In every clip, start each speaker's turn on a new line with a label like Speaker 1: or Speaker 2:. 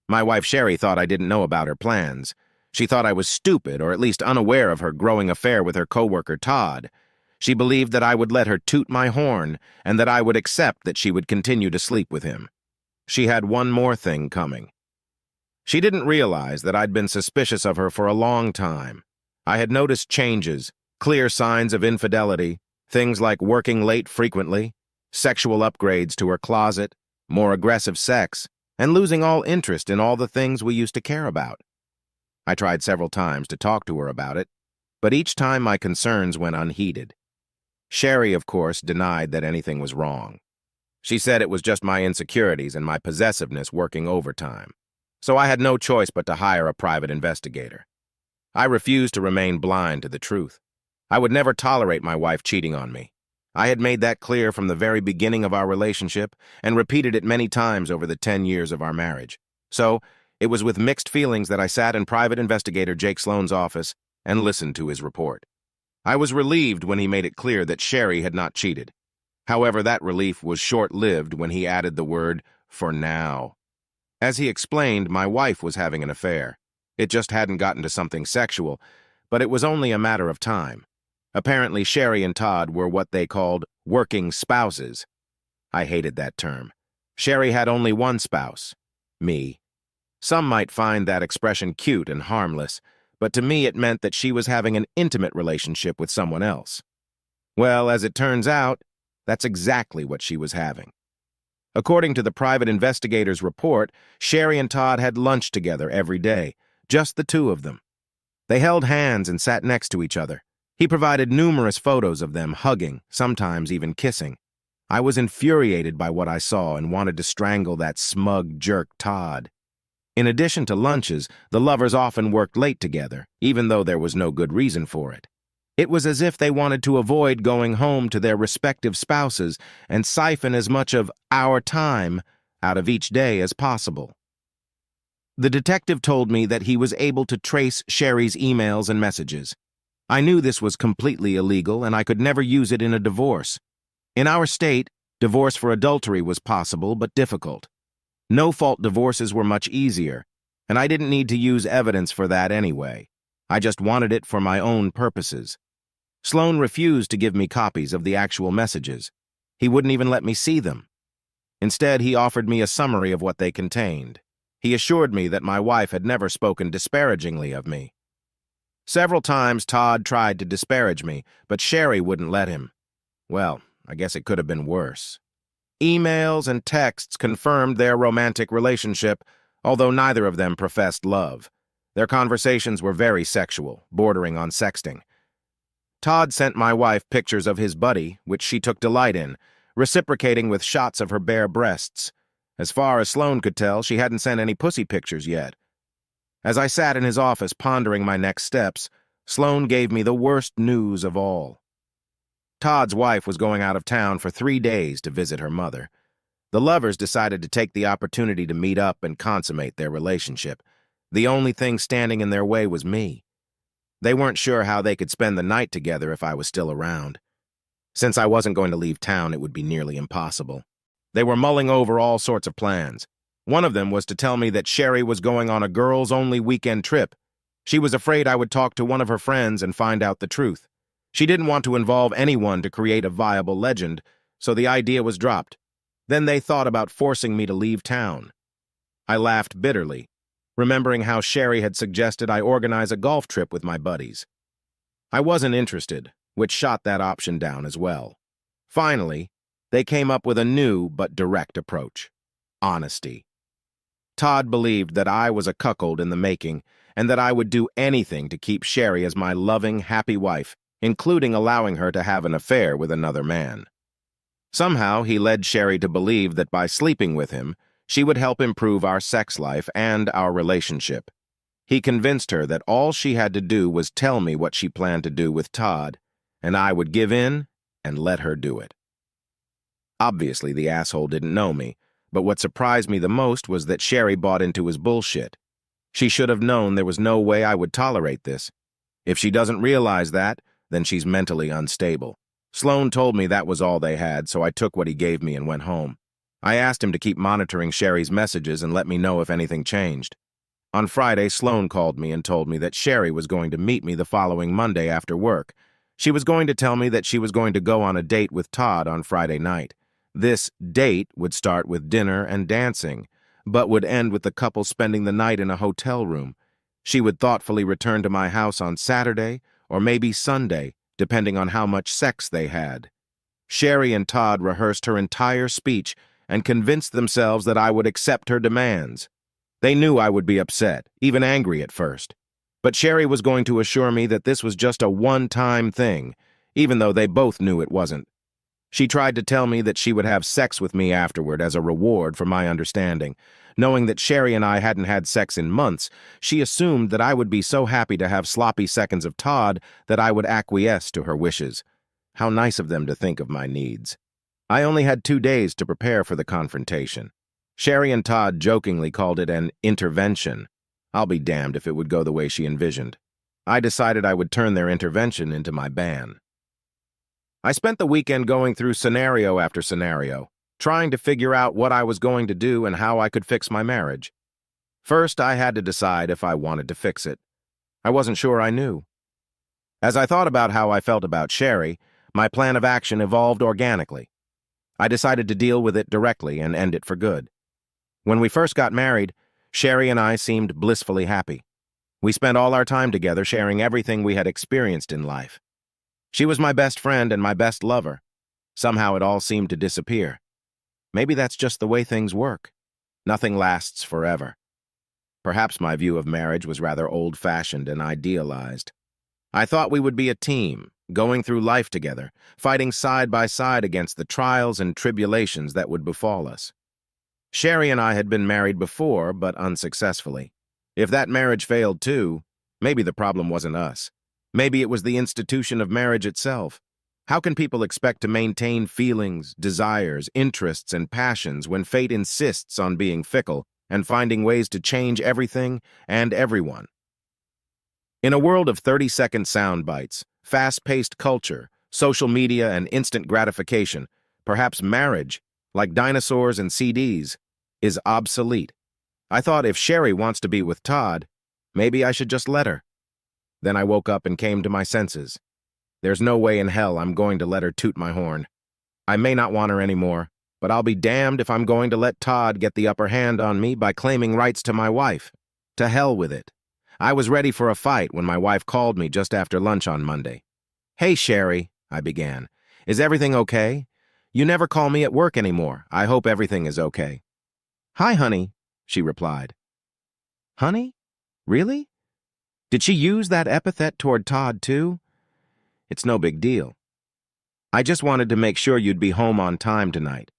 Speaker 1: My wife Sherry thought I didn't know about her plans. She thought I was stupid, or at least unaware of her growing affair with her coworker Todd. She believed that I would let her toot my horn, and that I would accept that she would continue to sleep with him. She had one more thing coming. She didn't realize that I'd been suspicious of her for a long time. I had noticed changes, clear signs of infidelity, things like working late frequently, sexual upgrades to her closet, more aggressive sex, and losing all interest in all the things we used to care about. I tried several times to talk to her about it, but each time my concerns went unheeded. Sherry, of course, denied that anything was wrong. She said it was just my insecurities and my possessiveness working overtime. So I had no choice but to hire a private investigator. I refused to remain blind to the truth. I would never tolerate my wife cheating on me. I had made that clear from the very beginning of our relationship and repeated it many times over the 10 years of our marriage. So, it was with mixed feelings that I sat in private investigator Jake Sloan's office and listened to his report. I was relieved when he made it clear that Sherry had not cheated. However, that relief was short-lived when he added the word, "for now." As he explained, my wife was having an affair. It just hadn't gotten to something sexual, but it was only a matter of time. Apparently, Sherry and Todd were what they called working spouses. I hated that term. Sherry had only one spouse, me. Some might find that expression cute and harmless, but to me it meant that she was having an intimate relationship with someone else. Well, as it turns out, that's exactly what she was having. According to the private investigator's report, Sherry and Todd had lunch together every day, just the two of them. They held hands and sat next to each other. He provided numerous photos of them hugging, sometimes even kissing. I was infuriated by what I saw and wanted to strangle that smug jerk Todd. In addition to lunches, the lovers often worked late together, even though there was no good reason for it. It was as if they wanted to avoid going home to their respective spouses and siphon as much of our time out of each day as possible. The detective told me that he was able to trace Sherry's emails and messages. I knew this was completely illegal and I could never use it in a divorce. In our state, divorce for adultery was possible but difficult. No-fault divorces were much easier, and I didn't need to use evidence for that anyway. I just wanted it for my own purposes. Sloan refused to give me copies of the actual messages. He wouldn't even let me see them. Instead, he offered me a summary of what they contained. He assured me that my wife had never spoken disparagingly of me. Several times Todd tried to disparage me, but Sherry wouldn't let him. Well, I guess it could have been worse. Emails and texts confirmed their romantic relationship, although neither of them professed love. Their conversations were very sexual, bordering on sexting. Todd sent my wife pictures of his buddy, which she took delight in, reciprocating with shots of her bare breasts. As far as Sloan could tell, she hadn't sent any pussy pictures yet. As I sat in his office pondering my next steps, Sloan gave me the worst news of all. Todd's wife was going out of town for 3 days to visit her mother. The lovers decided to take the opportunity to meet up and consummate their relationship. The only thing standing in their way was me. They weren't sure how they could spend the night together if I was still around. Since I wasn't going to leave town, it would be nearly impossible. They were mulling over all sorts of plans. One of them was to tell me that Sherry was going on a girls-only weekend trip. She was afraid I would talk to one of her friends and find out the truth. She didn't want to involve anyone to create a viable legend, so the idea was dropped. Then they thought about forcing me to leave town. I laughed bitterly, remembering how Sherry had suggested I organize a golf trip with my buddies. I wasn't interested, which shot that option down as well. Finally, they came up with a new but direct approach: honesty. Todd believed that I was a cuckold in the making and that I would do anything to keep Sherry as my loving, happy wife, including allowing her to have an affair with another man. Somehow, he led Sherry to believe that by sleeping with him, she would help improve our sex life and our relationship. He convinced her that all she had to do was tell me what she planned to do with Todd, and I would give in and let her do it. Obviously, the asshole didn't know me, but what surprised me the most was that Sherry bought into his bullshit. She should have known there was no way I would tolerate this. If she doesn't realize that, then she's mentally unstable. Sloan told me that was all they had, so I took what he gave me and went home. I asked him to keep monitoring Sherry's messages and let me know if anything changed. On Friday, Sloan called me and told me that Sherry was going to meet me the following Monday after work. She was going to tell me that she was going to go on a date with Todd on Friday night. This date would start with dinner and dancing, but would end with the couple spending the night in a hotel room. She would thoughtfully return to my house on Saturday or maybe Sunday, depending on how much sex they had. Sherry and Todd rehearsed her entire speech and convinced themselves that I would accept her demands. They knew I would be upset, even angry at first. But Sherry was going to assure me that this was just a one-time thing, even though they both knew it wasn't. She tried to tell me that she would have sex with me afterward as a reward for my understanding. Knowing that Sherry and I hadn't had sex in months, she assumed that I would be so happy to have sloppy seconds of Todd that I would acquiesce to her wishes. How nice of them to think of my needs. I only had 2 days to prepare for the confrontation. Sherry and Todd jokingly called it an intervention. I'll be damned if it would go the way she envisioned. I decided I would turn their intervention into my ban. I spent the weekend going through scenario after scenario, trying to figure out what I was going to do and how I could fix my marriage. First, I had to decide if I wanted to fix it. I wasn't sure I knew. As I thought about how I felt about Sherry, my plan of action evolved organically. I decided to deal with it directly and end it for good. When we first got married, Sherry and I seemed blissfully happy. We spent all our time together sharing everything we had experienced in life. She was my best friend and my best lover. Somehow it all seemed to disappear. Maybe that's just the way things work. Nothing lasts forever. Perhaps my view of marriage was rather old-fashioned and idealized. I thought we would be a team, going through life together, fighting side by side against the trials and tribulations that would befall us. Sherry and I had been married before, but unsuccessfully. If that marriage failed too, maybe the problem wasn't us. Maybe it was the institution of marriage itself. How can people expect to maintain feelings, desires, interests, and passions when fate insists on being fickle and finding ways to change everything and everyone? In a world of 30-second sound bites, fast-paced culture, social media, and instant gratification, perhaps marriage, like dinosaurs and CDs, is obsolete. I thought if Sherry wants to be with Todd, maybe I should just let her. Then I woke up and came to my senses. There's no way in hell I'm going to let her toot my horn. I may not want her anymore, but I'll be damned if I'm going to let Todd get the upper hand on me by claiming rights to my wife. To hell with it. I was ready for a fight when my wife called me just after lunch on Monday. "Hey, Sherry," I began. "Is everything okay? You never call me at work anymore. I hope everything is okay." "Hi, honey," she replied. Honey? Really? Did she use that epithet toward Todd, too? It's no big deal. I just wanted to make sure you'd be home on time tonight.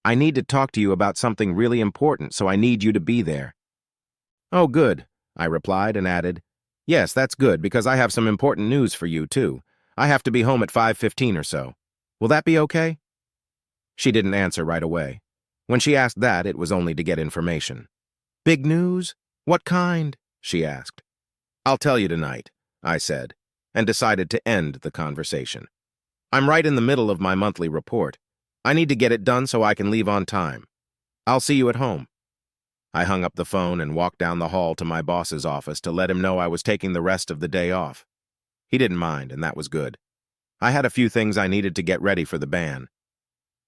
Speaker 1: I need to talk to you about something really important, so I need you to be there. Oh, good, I replied and added, yes, that's good, because I have some important news for you, too. I have to be home at 5:15 or so. Will that be okay? She didn't answer right away. When she asked that, it was only to get information. Big news? What kind? She asked. I'll tell you tonight, I said, and decided to end the conversation. I'm right in the middle of my monthly report. I need to get it done so I can leave on time. I'll see you at home. I hung up the phone and walked down the hall to my boss's office to let him know I was taking the rest of the day off. He didn't mind, and that was good. I had a few things I needed to get ready for the ban.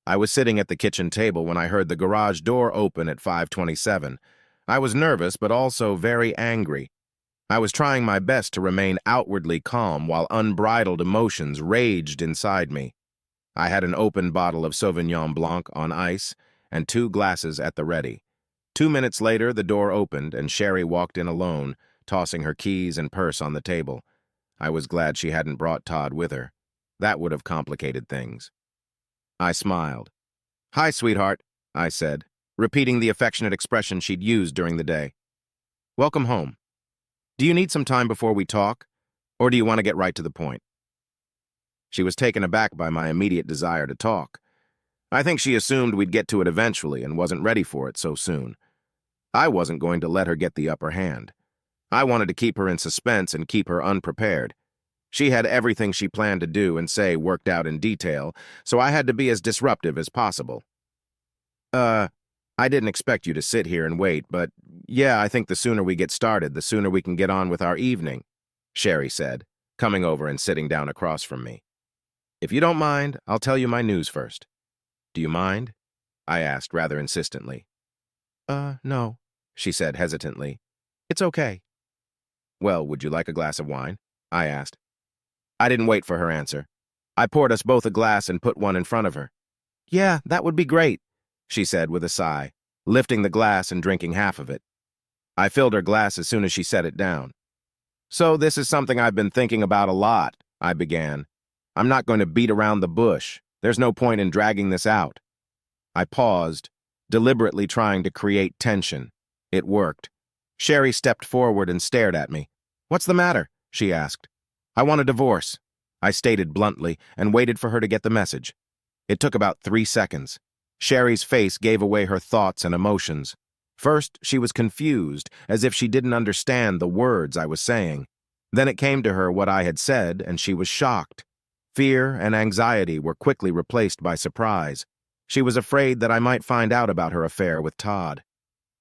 Speaker 1: I was sitting at the kitchen table when I heard the garage door open at 5:27. I was nervous, but also very angry. I was trying my best to remain outwardly calm while unbridled emotions raged inside me. I had an open bottle of Sauvignon Blanc on ice and 2 glasses at the ready. 2 minutes later, the door opened and Sherry walked in alone, tossing her keys and purse on the table. I was glad she hadn't brought Todd with her. That would have complicated things. I smiled. Hi, sweetheart, I said, repeating the affectionate expression she'd used during the day. Welcome home. Do you need some time before we talk, or do you want to get right to the point? She was taken aback by my immediate desire to talk. I think she assumed we'd get to it eventually and wasn't ready for it so soon. I wasn't going to let her get the upper hand. I wanted to keep her in suspense and keep her unprepared. She had everything she planned to do and say worked out in detail, so I had to be as disruptive as possible. Uh, I didn't expect you to sit here and wait, but yeah, I think the sooner we get started, the sooner we can get on with our evening, Sherry said, coming over and sitting down across from me. If you don't mind, I'll tell you my news first. Do you mind? I asked rather insistently. No, she said hesitantly. It's okay. Well, would you like a glass of wine? I asked. I didn't wait for her answer. I poured us both a glass and put one in front of her. Yeah, that would be great, she said with a sigh, lifting the glass and drinking half of it. I filled her glass as soon as she set it down. So this is something I've been thinking about a lot, I began. I'm not going to beat around the bush. There's no point in dragging this out. I paused, deliberately trying to create tension. It worked. Sherry stepped forward and stared at me. What's the matter? She asked. I want a divorce, I stated bluntly and waited for her to get the message. It took about 3 seconds. Sherry's face gave away her thoughts and emotions. First, she was confused, as if she didn't understand the words I was saying. Then it came to her what I had said, and she was shocked. Fear and anxiety were quickly replaced by surprise. She was afraid that I might find out about her affair with Todd.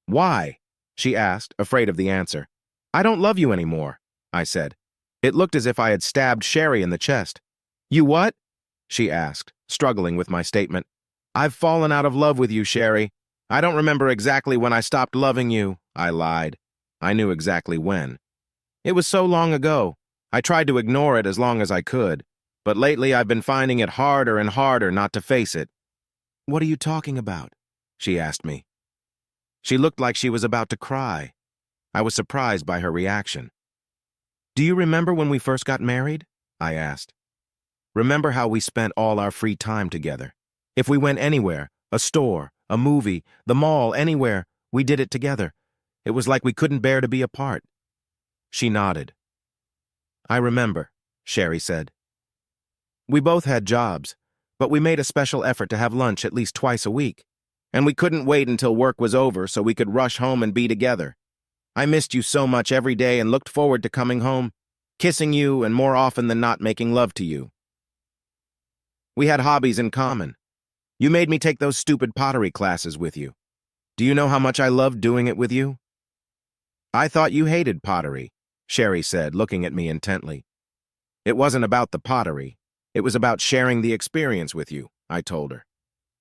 Speaker 1: Why? She asked, afraid of the answer. I don't love you anymore, I said. It looked as if I had stabbed Sherry in the chest. You what? She asked, struggling with my statement. I've fallen out of love with you, Sherry. I don't remember exactly when I stopped loving you, I lied. I knew exactly when. It was so long ago. I tried to ignore it as long as I could, but lately I've been finding it harder and harder not to face it. What are you talking about? She asked me. She looked like she was about to cry. I was surprised by her reaction. Do you remember when we first got married? I asked. Remember how we spent all our free time together? If we went anywhere, a store, a movie, the mall, anywhere, we did it together. It was like we couldn't bear to be apart. She nodded. I remember, Sherry said. We both had jobs, but we made a special effort to have lunch at least twice a week. And we couldn't wait until work was over so we could rush home and be together. I missed you so much every day and looked forward to coming home, kissing you, and more often than not making love to you. We had hobbies in common. You made me take those stupid pottery classes with you. Do you know how much I loved doing it with you? I thought you hated pottery, Sherry said, looking at me intently. It wasn't about the pottery. It was about sharing the experience with you, I told her.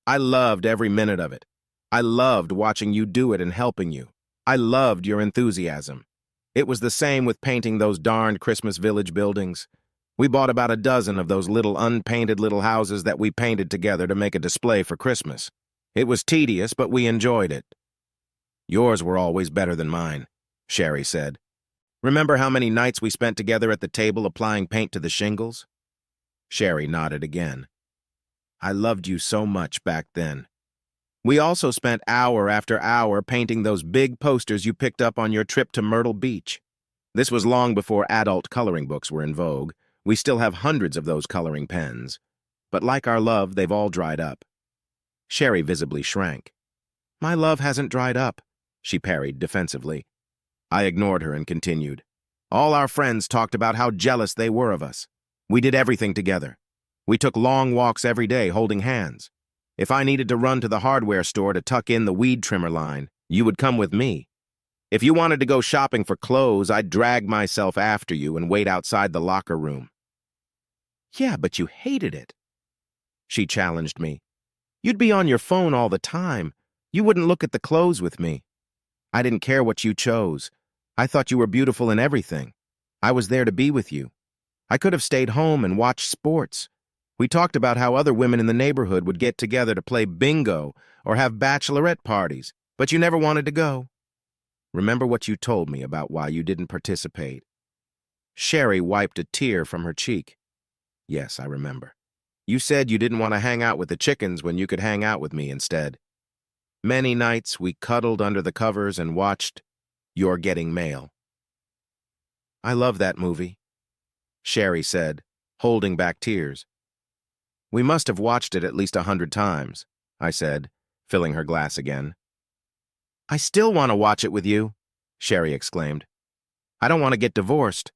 Speaker 1: I loved every minute of it. I loved watching you do it and helping you. I loved your enthusiasm. It was the same with painting those darned Christmas Village buildings. We bought about a dozen of those little unpainted little houses that we painted together to make a display for Christmas. It was tedious, but we enjoyed it. Yours were always better than mine, Sherry said. Remember how many nights we spent together at the table applying paint to the shingles? Sherry nodded again. I loved you so much back then. We also spent hour after hour painting those big posters you picked up on your trip to Myrtle Beach. This was long before adult coloring books were in vogue. We still have hundreds of those coloring pens. But like our love, they've all dried up. Sherry visibly shrank. My love hasn't dried up, she parried defensively. I ignored her and continued. All our friends talked about how jealous they were of us. We did everything together. We took long walks every day holding hands. If I needed to run to the hardware store to tuck in the weed trimmer line, you would come with me. If you wanted to go shopping for clothes, I'd drag myself after you and wait outside the locker room. Yeah, but you hated it, she challenged me. You'd be on your phone all the time. You wouldn't look at the clothes with me. I didn't care what you chose. I thought you were beautiful in everything. I was there to be with you. I could have stayed home and watched sports. We talked about how other women in the neighborhood would get together to play bingo or have bachelorette parties, but you never wanted to go. Remember what you told me about why you didn't participate? Sherry wiped a tear from her cheek. Yes, I remember. You said you didn't want to hang out with the chickens when you could hang out with me instead. Many nights we cuddled under the covers and watched You're Getting Mail. I love that movie, Sherry said, holding back tears. We must have watched it at least 100 times, I said, filling her glass again. I still want to watch it with you, Sherry exclaimed. I don't want to get divorced.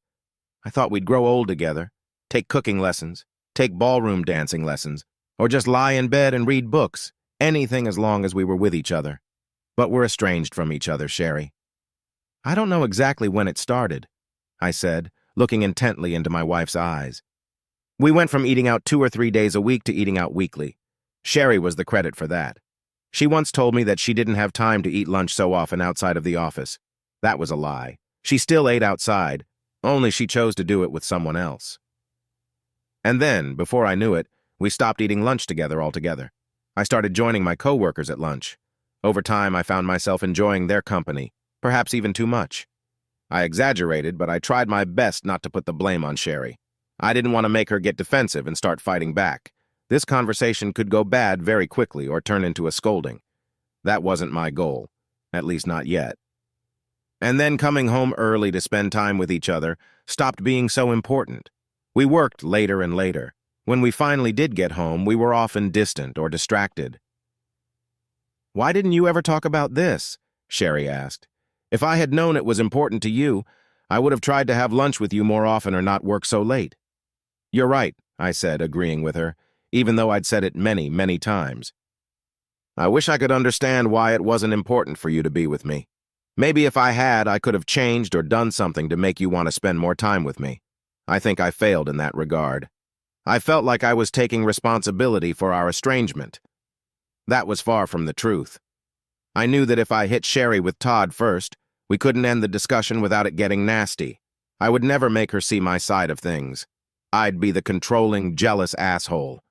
Speaker 1: I thought we'd grow old together, take cooking lessons, take ballroom dancing lessons, or just lie in bed and read books. Anything as long as we were with each other. But we're estranged from each other, Sherry. I don't know exactly when it started, I said, looking intently into my wife's eyes. We went from eating out 2 or 3 days a week to eating out weekly. Sherry was the credit for that. She once told me that she didn't have time to eat lunch so often outside of the office. That was a lie. She still ate outside, only she chose to do it with someone else. And then, before I knew it, we stopped eating lunch together altogether. I started joining my coworkers at lunch. Over time, I found myself enjoying their company, perhaps even too much. I exaggerated, but I tried my best not to put the blame on Sherry. I didn't want to make her get defensive and start fighting back. This conversation could go bad very quickly or turn into a scolding. That wasn't my goal, at least not yet. And then coming home early to spend time with each other stopped being so important. We worked later and later. When we finally did get home, we were often distant or distracted. "Why didn't you ever talk about this?" Sherry asked. "If I had known it was important to you, I would have tried to have lunch with you more often or not work so late." "You're right," I said, agreeing with her, even though I'd said it many, many times. "I wish I could understand why it wasn't important for you to be with me. Maybe if I had, I could have changed or done something to make you want to spend more time with me. I think I failed in that regard. I felt like I was taking responsibility for our estrangement. That was far from the truth. I knew that if I hit Sherry with Todd first, we couldn't end the discussion without it getting nasty. I would never make her see my side of things. I'd be the controlling, jealous asshole.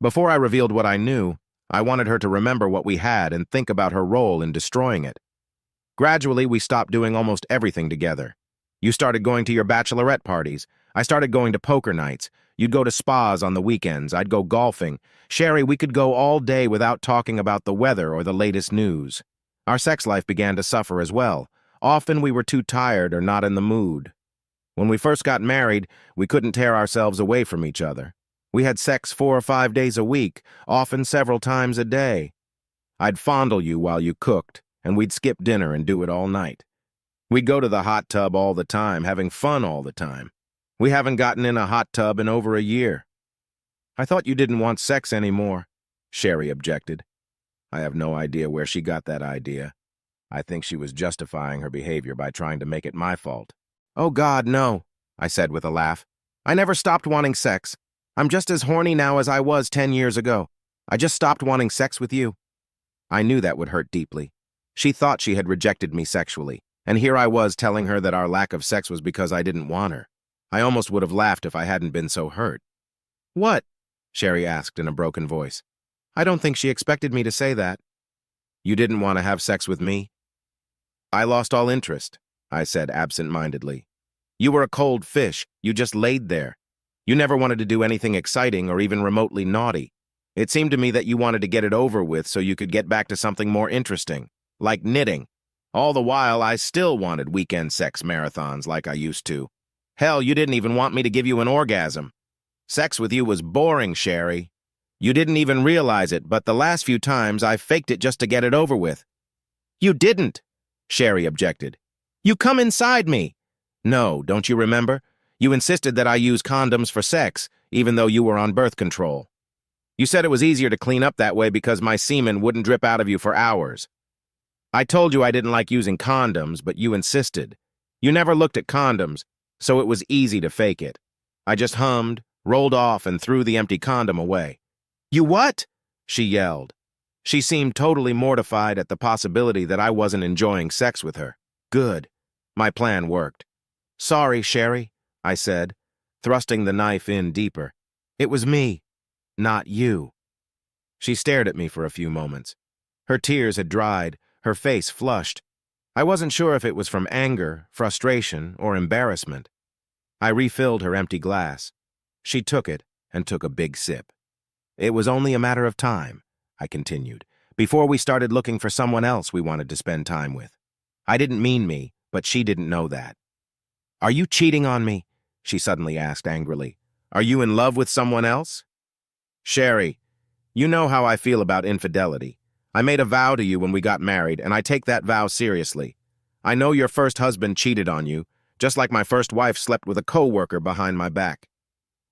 Speaker 1: Before I revealed what I knew, I wanted her to remember what we had and think about her role in destroying it. Gradually, we stopped doing almost everything together. You started going to your bachelorette parties. I started going to poker nights. You'd go to spas on the weekends. I'd go golfing. Sherry, we could go all day without talking about the weather or the latest news. Our sex life began to suffer as well. Often we were too tired or not in the mood. When we first got married, we couldn't tear ourselves away from each other. We had sex 4 or 5 days a week, often several times a day. I'd fondle you while you cooked, and we'd skip dinner and do it all night. We'd go to the hot tub all the time, having fun all the time. We haven't gotten in a hot tub in over a year. "I thought you didn't want sex anymore," Sherry objected. I have no idea where she got that idea. I think she was justifying her behavior by trying to make it my fault. "Oh God, no," I said with a laugh. "I never stopped wanting sex. I'm just as horny now as I was 10 years ago. I just stopped wanting sex with you." I knew that would hurt deeply. She thought she had rejected me sexually, and here I was telling her that our lack of sex was because I didn't want her. I almost would have laughed if I hadn't been so hurt. "What?" Sherry asked in a broken voice. I don't think she expected me to say that. "You didn't want to have sex with me?" "I lost all interest," I said absent-mindedly. "You were a cold fish. You just laid there. You never wanted to do anything exciting or even remotely naughty. It seemed to me that you wanted to get it over with so you could get back to something more interesting, like knitting. All the while, I still wanted weekend sex marathons like I used to. Hell, you didn't even want me to give you an orgasm. Sex with you was boring, Sherry. You didn't even realize it, but the last few times I faked it just to get it over with." "You didn't," Sherry objected. "You come inside me." "No, don't you remember? You insisted that I use condoms for sex, even though you were on birth control. You said it was easier to clean up that way because my semen wouldn't drip out of you for hours. I told you I didn't like using condoms, but you insisted. You never looked at condoms, so it was easy to fake it. I just hummed, rolled off, and threw the empty condom away." "You what?" she yelled. She seemed totally mortified at the possibility that I wasn't enjoying sex with her. Good. My plan worked. "Sorry, Sherry," I said, thrusting the knife in deeper. "It was me, not you." She stared at me for a few moments. Her tears had dried, her face flushed. I wasn't sure if it was from anger, frustration, or embarrassment. I refilled her empty glass. She took it and took a big sip. "It was only a matter of time," I continued, "before we started looking for someone else we wanted to spend time with. I didn't mean me, but she didn't know that." "Are you cheating on me?" she suddenly asked angrily. "Are you in love with someone else?" "Sherry, you know how I feel about infidelity. I made a vow to you when we got married, and I take that vow seriously. I know your first husband cheated on you, just like my first wife slept with a coworker behind my back.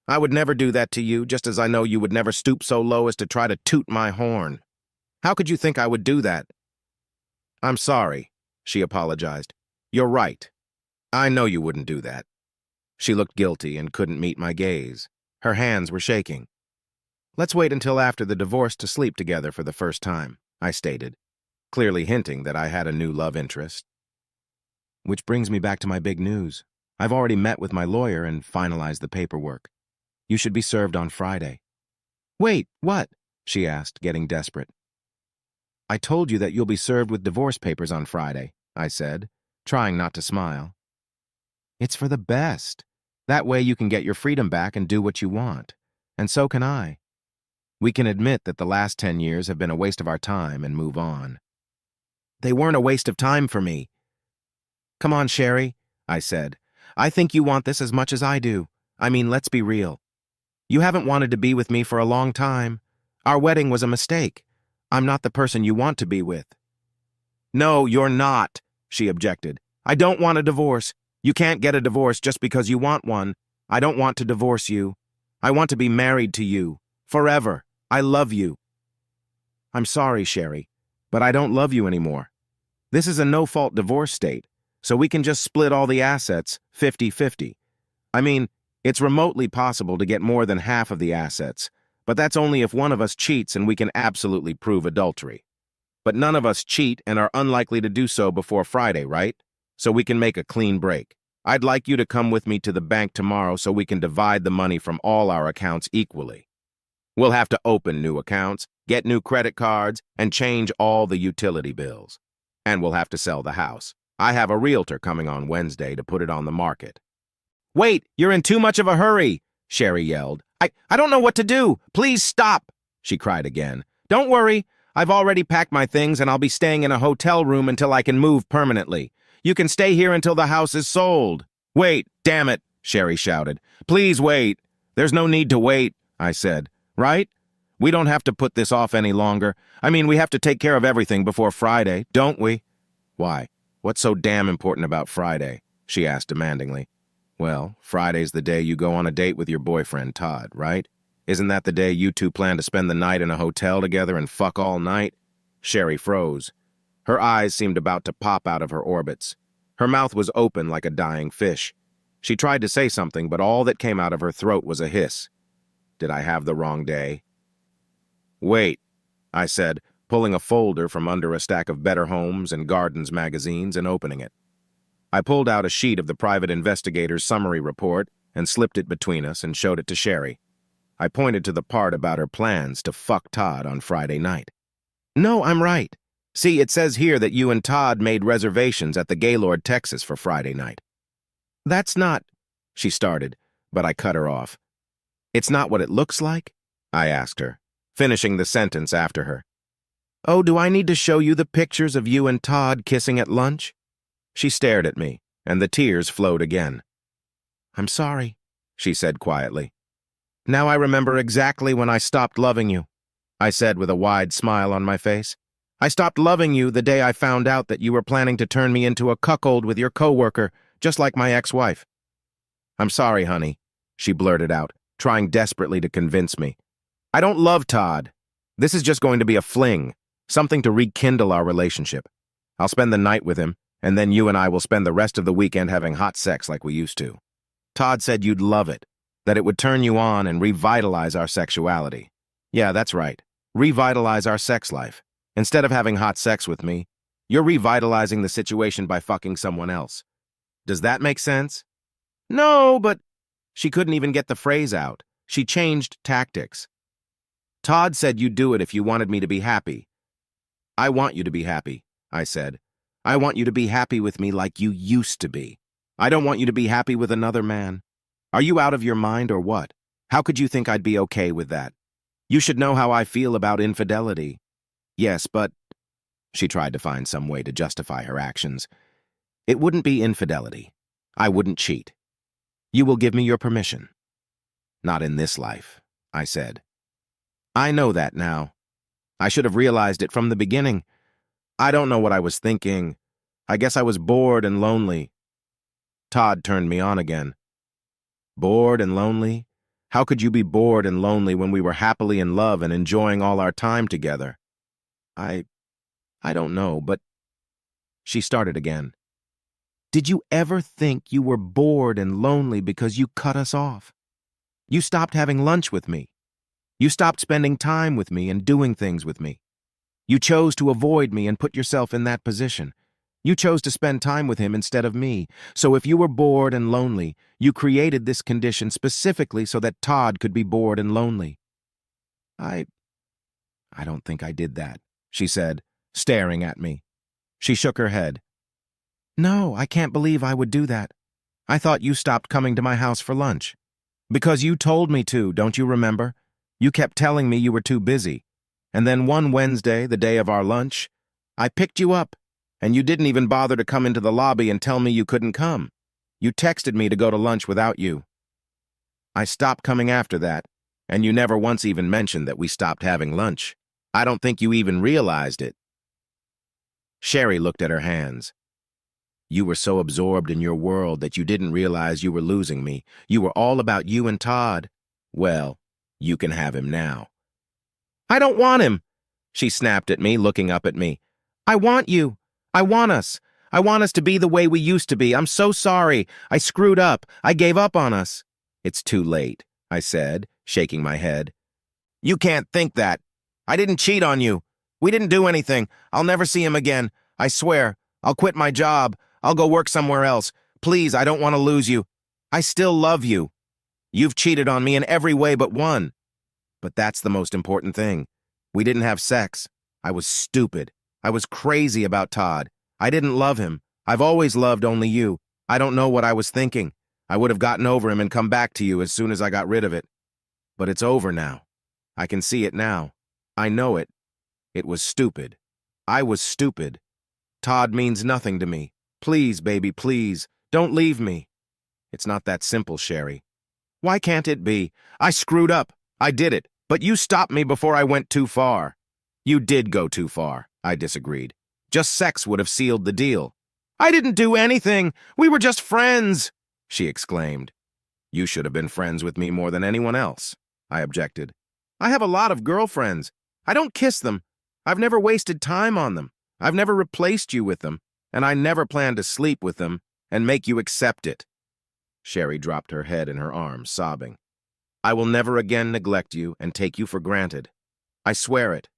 Speaker 1: I would never do that to you, just as I know you would never stoop so low as to try to toot my horn." How could you think I would do that? I'm sorry, she apologized. You're right. I know you wouldn't do that. She looked guilty and couldn't meet my gaze. Her hands were shaking. Let's wait until after the divorce to sleep together for the first time, I stated, clearly hinting that I had a new love interest. Which brings me back to my big news. I've already met with my lawyer and finalized the paperwork. You should be served on Friday. Wait, what? She asked, getting desperate. I told you that you'll be served with divorce papers on Friday, I said, trying not to smile. It's for the best. That way you can get your freedom back and do what you want. And so can I. We can admit that the last 10 years have been a waste of our time and move on. They weren't a waste of time for me. Come on, Sherry, I said. I think you want this as much as I do. I mean, let's be real. You haven't wanted to be with me for a long time. Our wedding was a mistake. I'm not the person you want to be with. No, you're not, she objected. I don't want a divorce. You can't get a divorce just because you want one. I don't want to divorce you. I want to be married to you. Forever. I love you. I'm sorry, Sherry, but I don't love you anymore. This is a no-fault divorce state, so we can just split all the assets 50-50. I mean, it's remotely possible to get more than half of the assets, but that's only if one of us cheats and we can absolutely prove adultery. But none of us cheat and are unlikely to do so before Friday, right? So we can make a clean break. I'd like you to come with me to the bank tomorrow so we can divide the money from all our accounts equally. We'll have to open new accounts, get new credit cards, and change all the utility bills. And we'll have to sell the house. I have a realtor coming on Wednesday to put it on the market. Wait, you're in too much of a hurry, Sherry yelled. I don't know what to do. Please stop, she cried again. Don't worry. I've already packed my things and I'll be staying in a hotel room until I can move permanently. You can stay here until the house is sold. Wait, damn it, Sherry shouted. Please wait. There's no need to wait, I said. Right? We don't have to put this off any longer. I mean, we have to take care of everything before Friday, don't we? Why? What's so damn important about Friday? She asked demandingly. Well, Friday's the day you go on a date with your boyfriend, Todd, right? Isn't that the day you two plan to spend the night in a hotel together and fuck all night? Sherry froze. Her eyes seemed about to pop out of her orbits. Her mouth was open like a dying fish. She tried to say something, but all that came out of her throat was a hiss. Did I have the wrong day? Wait, I said, pulling a folder from under a stack of Better Homes and Gardens magazines and opening it. I pulled out a sheet of the private investigator's summary report and slipped it between us and showed it to Sherry. I pointed to the part about her plans to fuck Todd on Friday night. No, I'm right. See, it says here that you and Todd made reservations at the Gaylord, Texas for Friday night. That's not, she started, but I cut her off. It's not what it looks like? I asked her, finishing the sentence after her. Oh, do I need to show you the pictures of you and Todd kissing at lunch? She stared at me, and the tears flowed again. I'm sorry, she said quietly. Now I remember exactly when I stopped loving you, I said with a wide smile on my face. I stopped loving you the day I found out that you were planning to turn me into a cuckold with your coworker, just like my ex-wife. I'm sorry, honey, she blurted out, trying desperately to convince me. I don't love Todd. This is just going to be a fling, something to rekindle our relationship. I'll spend the night with him, and then you and I will spend the rest of the weekend having hot sex like we used to. Todd said you'd love it, that it would turn you on and revitalize our sexuality. Yeah, that's right. Revitalize our sex life. Instead of having hot sex with me, you're revitalizing the situation by fucking someone else. Does that make sense? No, but... She couldn't even get the phrase out. She changed tactics. Todd said you'd do it if you wanted me to be happy. I want you to be happy, I said. I want you to be happy with me like you used to be. I don't want you to be happy with another man. Are you out of your mind or what? How could you think I'd be okay with that? You should know how I feel about infidelity. Yes, but... She tried to find some way to justify her actions. It wouldn't be infidelity. I wouldn't cheat. You will give me your permission. Not in this life, I said. I know that now. I should have realized it from the beginning. I don't know what I was thinking. I guess I was bored and lonely. Todd turned me on again. Bored and lonely? How could you be bored and lonely when we were happily in love and enjoying all our time together? I don't know, but she started again. Did you ever think you were bored and lonely because you cut us off? You stopped having lunch with me. You stopped spending time with me and doing things with me. You chose to avoid me and put yourself in that position. You chose to spend time with him instead of me. So if you were bored and lonely, you created this condition specifically so that Todd could be bored and lonely. I don't think I did that, she said, staring at me. She shook her head. No, I can't believe I would do that. I thought you stopped coming to my house for lunch. Because you told me to, don't you remember? You kept telling me you were too busy. And then one Wednesday, the day of our lunch, I picked you up, and you didn't even bother to come into the lobby and tell me you couldn't come. You texted me to go to lunch without you. I stopped coming after that, and you never once even mentioned that we stopped having lunch. I don't think you even realized it. Sherry looked at her hands. You were so absorbed in your world that you didn't realize you were losing me. You were all about you and Todd. Well, you can have him now. I don't want him, she snapped at me, looking up at me. I want you. I want us. I want us to be the way we used to be. I'm so sorry. I screwed up. I gave up on us. It's too late, I said, shaking my head. You can't think that. I didn't cheat on you. We didn't do anything. I'll never see him again. I swear. I'll quit my job. I'll go work somewhere else. Please, I don't want to lose you. I still love you. You've cheated on me in every way but one. But that's the most important thing. We didn't have sex. I was stupid. I was crazy about Todd. I didn't love him. I've always loved only you. I don't know what I was thinking. I would have gotten over him and come back to you as soon as I got rid of it. But it's over now. I can see it now. I know it. It was stupid. I was stupid. Todd means nothing to me. Please, baby, please, don't leave me. It's not that simple, Sherry. Why can't it be? I screwed up. I did it. But you stopped me before I went too far. You did go too far, I disagreed. Just sex would have sealed the deal. I didn't do anything. We were just friends, she exclaimed. You should have been friends with me more than anyone else, I objected. I have a lot of girlfriends. I don't kiss them. I've never wasted time on them. I've never replaced you with them, and I never plan to sleep with them and make you accept it. Sherry dropped her head in her arms, sobbing. I will never again neglect you and take you for granted. I swear it.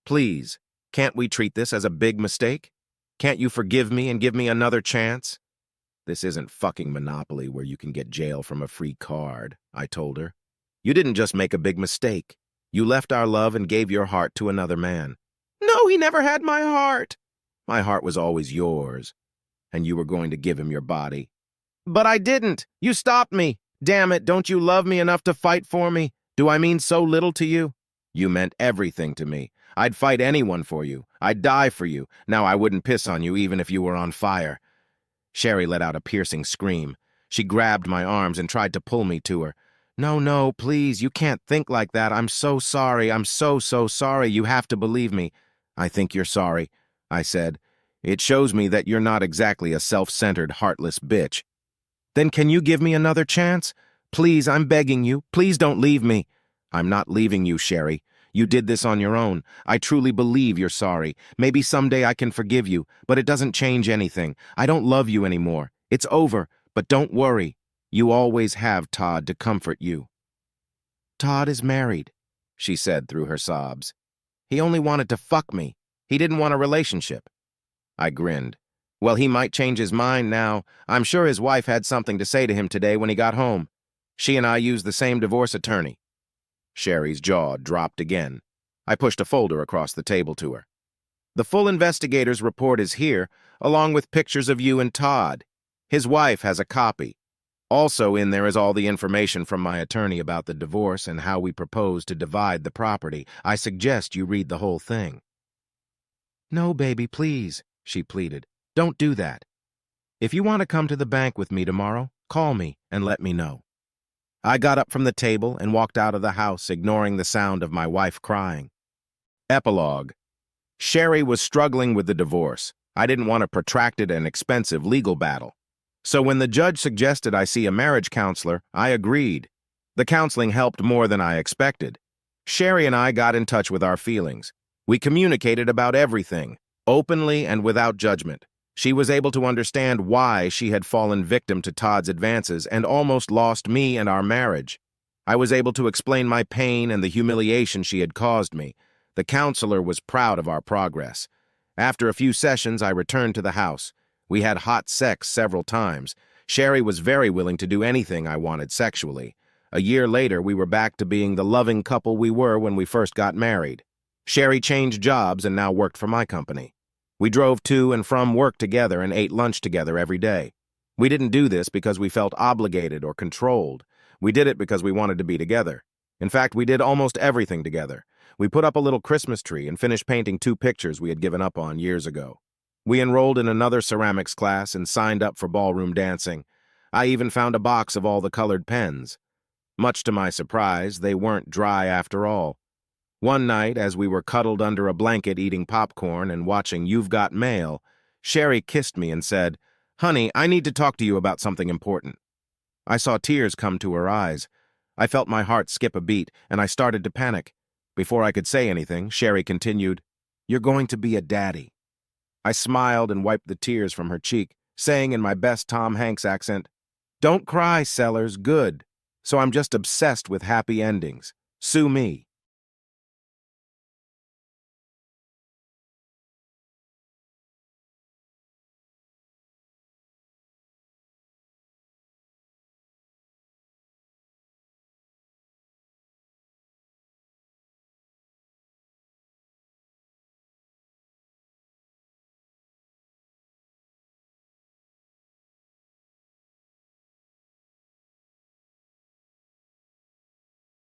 Speaker 1: Please, can't we treat this as a big mistake? Can't you forgive me and give me another chance? This isn't fucking Monopoly where you can get jail from a free card, I told her. You didn't just make a big mistake. You left our love and gave your heart to another man. No, he never had my heart. My heart was always yours, and you were going to give him your body. But I didn't. You stopped me. Damn it, don't you love me enough to fight for me? Do I mean so little to you? You meant everything to me. I'd fight anyone for you. I'd die for you. Now I wouldn't piss on you even if you were on fire. Sherry let out a piercing scream. She grabbed my arms and tried to pull me to her. No, please, you can't think like that. I'm so sorry. I'm so sorry. You have to believe me. I think you're sorry, I said. It shows me that you're not exactly a self-centered, heartless bitch. Then can you give me another chance? Please, I'm begging you. Please don't leave me. I'm not leaving you, Sherry. You did this on your own. I truly believe you're sorry. Maybe someday I can forgive you, but it doesn't change anything. I don't love you anymore. It's over, but don't worry. You always have Todd to comfort you. Todd is married, she said through her sobs. He only wanted to fuck me. He didn't want a relationship. I grinned. Well, he might change his mind now. I'm sure his wife had something to say to him today when he got home. She and I used the same divorce attorney. Sherry's jaw dropped again. I pushed a folder across the table to her. The full investigator's report is here, along with pictures of you and Todd. His wife has a copy. Also in there is all the information from my attorney about the divorce and how we propose to divide the property. I suggest you read the whole thing. No, baby, please, she pleaded. Don't do that. If you want to come to the bank with me tomorrow, call me and let me know. I got up from the table and walked out of the house, ignoring the sound of my wife crying. Epilogue. Sherry was struggling with the divorce. I didn't want a protracted and expensive legal battle. So when the judge suggested I see a marriage counselor, I agreed. The counseling helped more than I expected. Sherry and I got in touch with our feelings. We communicated about everything, openly and without judgment. She was able to understand why she had fallen victim to Todd's advances and almost lost me and our marriage. I was able to explain my pain and the humiliation she had caused me. The counselor was proud of our progress. After a few sessions, I returned to the house. We had hot sex several times. Sherry was very willing to do anything I wanted sexually. A year later, we were back to being the loving couple we were when we first got married. Sherry changed jobs and now worked for my company. We drove to and from work together and ate lunch together every day. We didn't do this because we felt obligated or controlled. We did it because we wanted to be together. In fact, we did almost everything together. We put up a little Christmas tree and finished painting 2 pictures we had given up on years ago. We enrolled in another ceramics class and signed up for ballroom dancing. I even found a box of all the colored pens. Much to my surprise, they weren't dry after all. One night, as we were cuddled under a blanket eating popcorn and watching You've Got Mail, Sherry kissed me and said, "Honey, I need to talk to you about something important." I saw tears come to her eyes. I felt my heart skip a beat, and I started to panic. Before I could say anything, Sherry continued, "You're going to be a daddy." I smiled and wiped the tears from her cheek, saying in my best Tom Hanks accent, "Don't cry, Sellers, good. So I'm just obsessed with happy endings. Sue me."